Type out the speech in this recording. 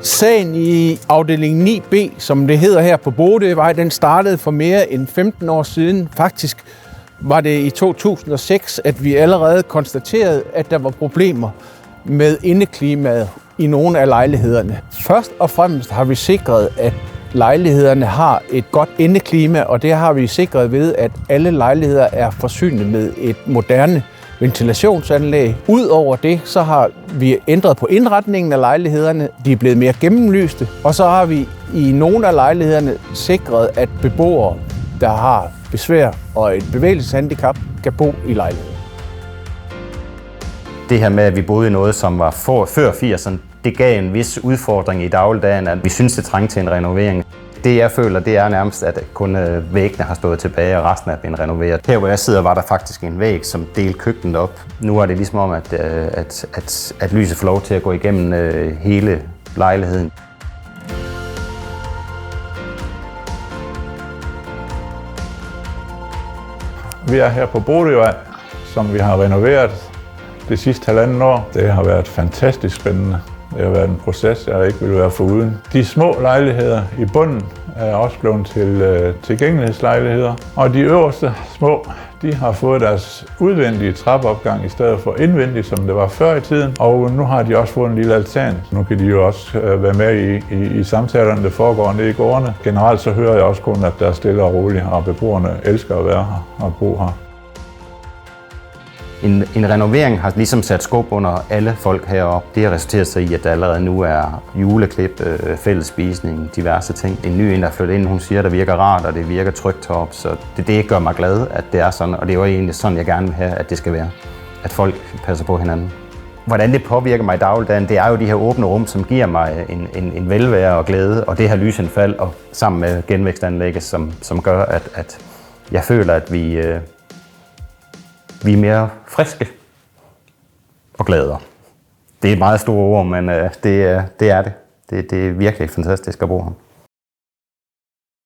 Sagen i afdeling 9B, som det hedder her på Bodøvej, den startede for mere end 15 år siden. Faktisk var det i 2006, at vi allerede konstaterede, at der var problemer med indeklimaet i nogle af lejlighederne. Først og fremmest har vi sikret, at lejlighederne har et godt indeklima, og det har vi sikret ved, at alle lejligheder er forsynet med et moderne ventilationsanlæg. Udover det, så har vi ændret på indretningen af lejlighederne. De er blevet mere gennemlyste, og så har vi i nogle af lejlighederne sikret, at beboere, der har besvær og et bevægelseshandicap, kan bo i lejligheden. Det her med, at vi boede i noget, som var før 80'erne, det gav en vis udfordring i dagligdagen, at vi synes, det trængte til en renovering. Det jeg føler, det er nærmest, at kun væggene har stået tilbage, og resten er blevet renoveret. Her hvor jeg sidder, var der faktisk en væg, som delte køkkenet op. Nu er det ligesom om, at lyset får lov til at gå igennem hele lejligheden. Vi er her på Bodøvej, som vi har renoveret det sidste 1,5 år. Det har været fantastisk spændende. Det har været en proces, jeg ikke ville være foruden. De små lejligheder i bunden er også blevet til tilgængelighedslejligheder. Og de øverste små, de har fået deres udvendige trappeopgang i stedet for indvendig, som det var før i tiden. Og nu har de også fået en lille altan. Nu kan de jo også være med i samtalerne, der foregår nede i gårdene. Generelt så hører jeg også kun, at der er stille og roligt, og beboerne elsker at være her og bo her. En renovering har ligesom sat skub under alle folk heroppe. Det har resulteret sig i, at der allerede nu er juleklip, fællesspisning, diverse ting. En ny en, der er flyttet ind, hun siger, at det virker rart, og det virker trygt heroppe. Så det gør mig glad, at det er sådan, og det er jo egentlig sådan, jeg gerne vil have, at det skal være. At folk passer på hinanden. Hvordan det påvirker mig i dagligdagen, det er jo de her åbne rum, som giver mig en velvære og glæde, og det her lysindfald, og sammen med genvækstanlægget, som gør, at jeg føler, at vi er mere friske og gladere. Det er et meget stort ord, men det er det. Det er virkelig fantastisk at bo her.